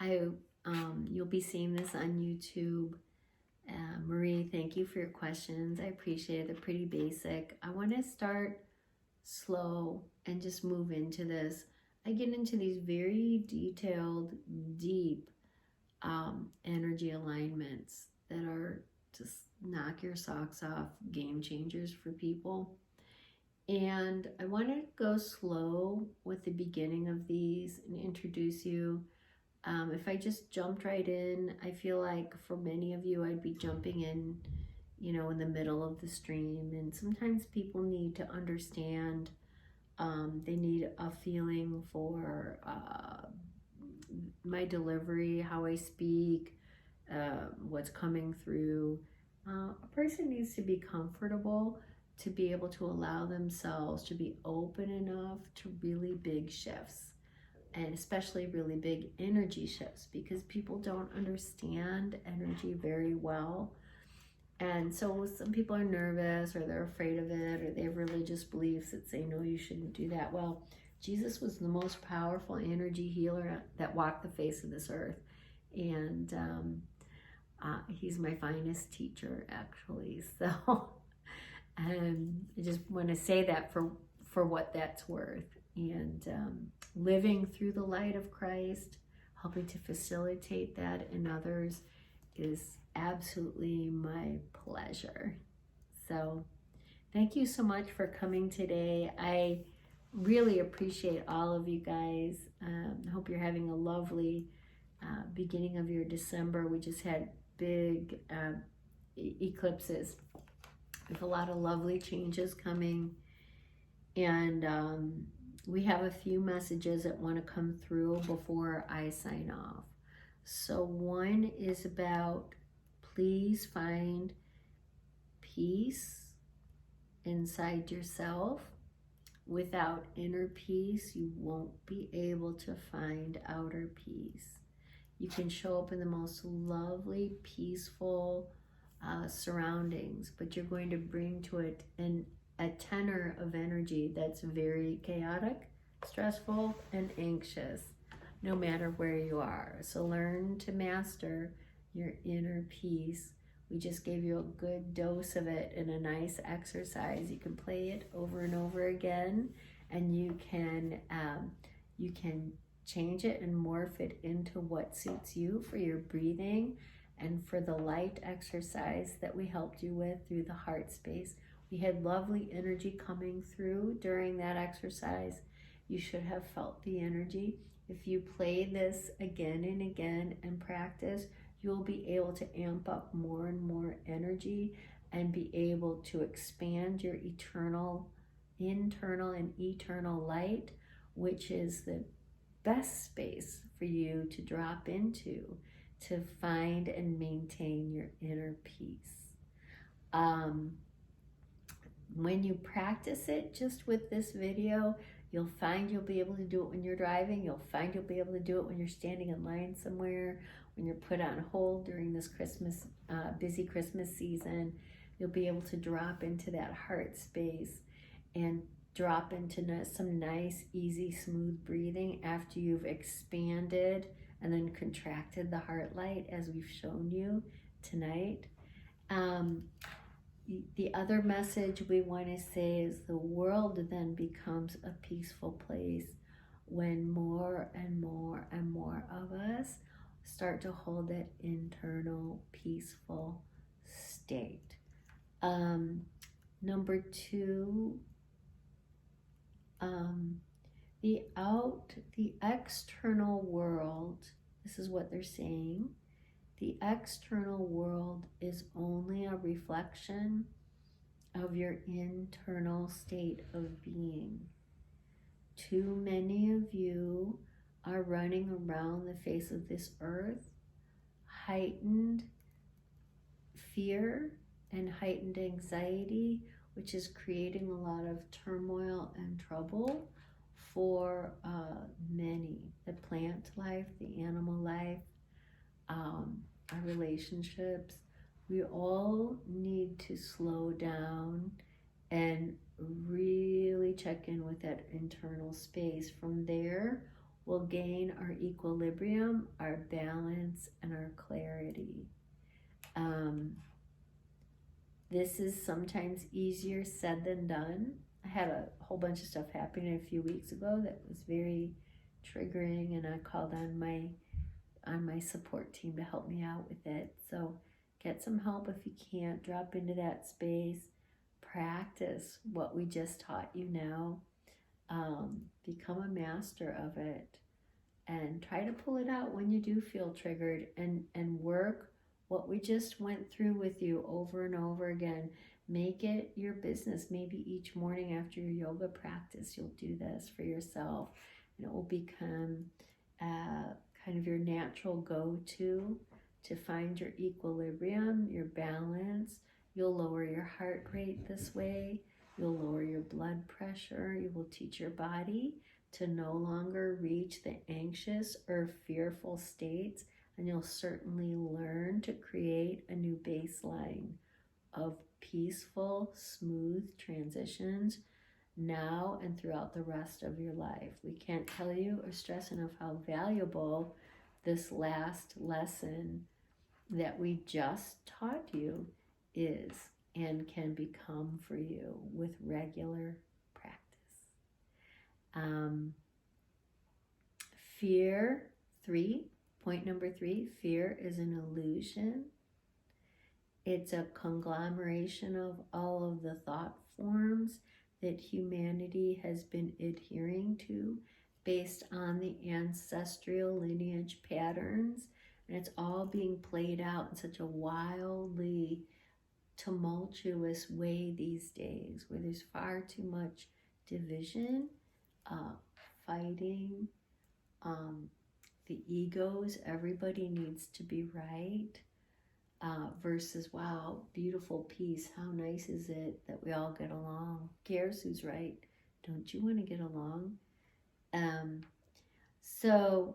You'll be seeing this on YouTube. Marie, thank you for your questions. I appreciate it. They're pretty basic. I want to start slow and just move into this. I get into these very detailed, deep energy alignments that are just knock your socks off, game changers for people. And I want to go slow with the beginning of these and introduce you. If I just jumped right in, I feel like for many of you, I'd be jumping in, in the middle of the stream. And sometimes people need to understand, they need a feeling for my delivery, how I speak, what's coming through. A person needs to be comfortable to be able to allow themselves to be open enough to really big shifts, and especially really big energy shifts, because people don't understand energy very well. And so some people are nervous, or they're afraid of it, or they have religious beliefs that say, no, you shouldn't do that. Well, Jesus was the most powerful energy healer that walked the face of this earth. And he's my finest teacher, actually. So I just want to say that for what that's worth. And living through the light of Christ, helping to facilitate that in others, is absolutely my pleasure. So thank you so much for coming today. I really appreciate all of you guys. I hope you're having a lovely beginning of your December. We just had big eclipses with a lot of lovely changes coming. And we have a few messages that want to come through before I sign off. So one is about, please find peace inside yourself. Without inner peace, you won't be able to find outer peace. You can show up in the most lovely, peaceful surroundings, but you're going to bring to it a tenor of energy that's very chaotic, stressful, and anxious, no matter where you are. So learn to master your inner peace. We just gave you a good dose of it in a nice exercise. You can play it over and over again, and you can change it and morph it into what suits you for your breathing and for the light exercise that we helped you with through the heart space. We had lovely energy coming through during that exercise. You should have felt the energy. If you play this again and again and practice, you'll be able to amp up more and more energy and be able to expand your internal and eternal light, which is the best space for you to drop into to find and maintain your inner peace. When you practice it just with this video, you'll find you'll be able to do it when you're driving. You'll find you'll be able to do it when you're standing in line somewhere, when you're put on hold during this busy Christmas season. You'll be able to drop into that heart space and drop into some nice, easy, smooth breathing after you've expanded and then contracted the heart light, as we've shown you tonight. The other message we want to say is the world then becomes a peaceful place when more and more and more of us start to hold that internal peaceful state. Number two, the external world, this is what they're saying, the external world is only a reflection of your internal state of being. Too many of you are running around the face of this earth, heightened fear and heightened anxiety, which is creating a lot of turmoil and trouble for many. The plant life, the animal life, our relationships. We all need to slow down and really check in with that internal space. From there, we'll gain our equilibrium, our balance, and our clarity. This is sometimes easier said than done. I had a whole bunch of stuff happening a few weeks ago that was very triggering, and I called on my support team to help me out with it. So get some help if you can't. Drop into that space. Practice what we just taught you now. Become a master of it, and try to pull it out when you do feel triggered, and work what we just went through with you over and over again. Make it your business. Maybe each morning after your yoga practice, you'll do this for yourself, and it will become kind of your natural go-to to find your equilibrium, your balance. You'll lower your heart rate this way. You'll lower your blood pressure. You will teach your body to no longer reach the anxious or fearful states, and you'll certainly learn to create a new baseline of peaceful, smooth transitions now and throughout the rest of your life. We can't tell you or stress enough how valuable this last lesson that we just taught you is and can become for you with regular practice. Fear, point number 3, fear is an illusion. It's a conglomeration of all of the thought forms that humanity has been adhering to based on the ancestral lineage patterns. And it's all being played out in such a wildly tumultuous way these days, where there's far too much division, fighting, the egos, everybody needs to be right, versus, wow, beautiful peace, how nice is it that we all get along? Who cares who's right? Don't you want to get along? So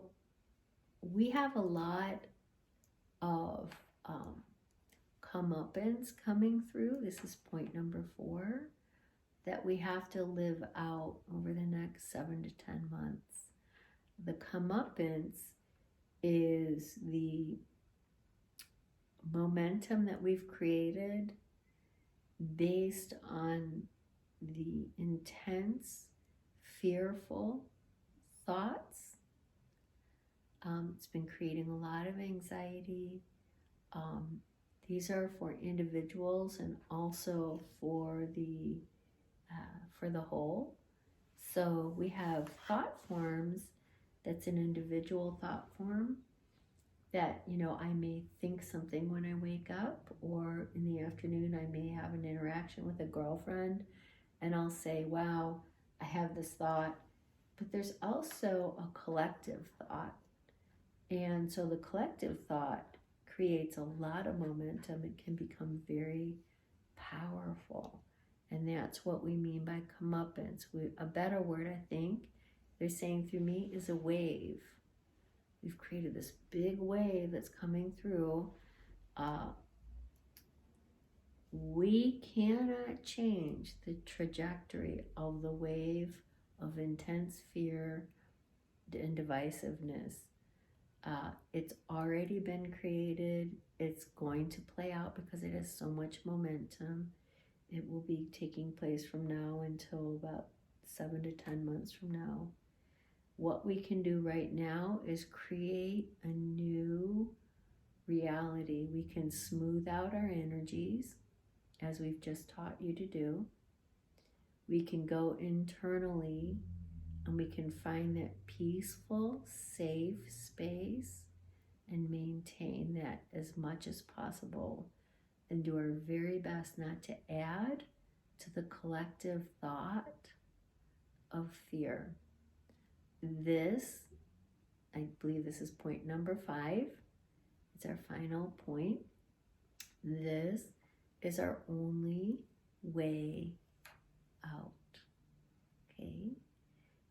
we have a lot of comeuppance coming through. This is point number 4, that we have to live out over the next 7 to 10 months. The comeuppance is the momentum that we've created based on the intense, fearful thoughts. It's been creating a lot of anxiety. These are for individuals and also for the whole. So we have thought forms that's an individual thought form that, I may think something when I wake up, or in the afternoon I may have an interaction with a girlfriend and I'll say, wow, I have this thought. But there's also a collective thought. And so the collective thought creates a lot of momentum. It can become very powerful. And that's what we mean by comeuppance. A better word, I think, they're saying through me, is a wave. We've created this big wave that's coming through. We cannot change the trajectory of the wave of intense fear and divisiveness. It's already been created. It's going to play out because it has so much momentum. It will be taking place from now until about 7 to 10 months from now. What we can do right now is create a new reality. We can smooth out our energies, as we've just taught you to do. We can go internally and we can find that peaceful, safe space and maintain that as much as possible, and do our very best not to add to the collective thought of fear. This, I believe this is point number 5. It's our final point. This is our only way out. Okay?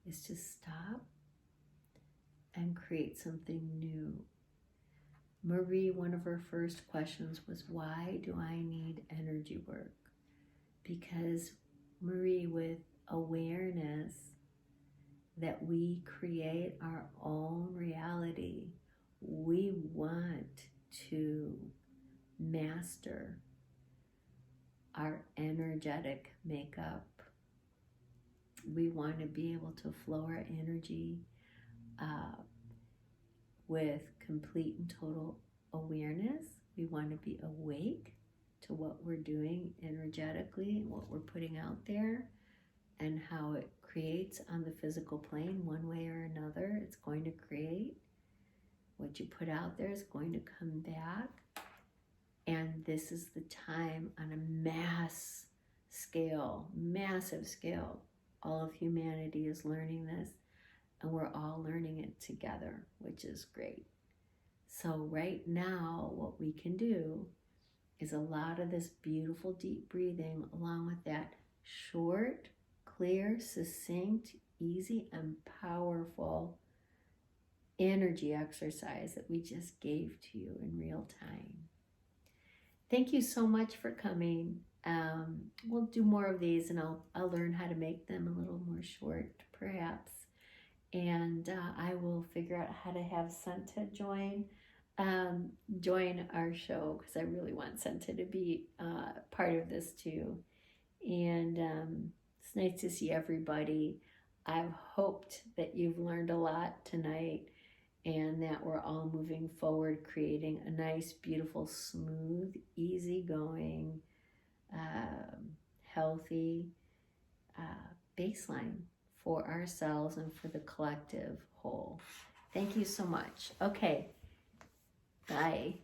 Is to stop and create something new. Marie, one of her first questions was, why do I need energy work? Because Marie, with awareness that we create our own reality, we want to master our energetic makeup. We want to be able to flow our energy with complete and total awareness. We want to be awake to what we're doing energetically, what we're putting out there, and how it creates on the physical plane one way or another. It's going to create. What you put out there is going to come back. And this is the time on a mass scale, massive scale. All of humanity is learning this, and we're all learning it together, which is great. So right now, what we can do is a lot of this beautiful deep breathing, along with that short, clear, succinct, easy, and powerful energy exercise that we just gave to you in real time. Thank you so much for coming. We'll do more of these, and I'll learn how to make them a little more short, perhaps. And I will figure out how to have Santa join our show, because I really want Santa to be part of this too. And it's nice to see everybody. I've hoped that you've learned a lot tonight, and that we're all moving forward, creating a nice, beautiful, smooth, easygoing, healthy baseline for ourselves and for the collective whole. Thank you so much. Okay, bye.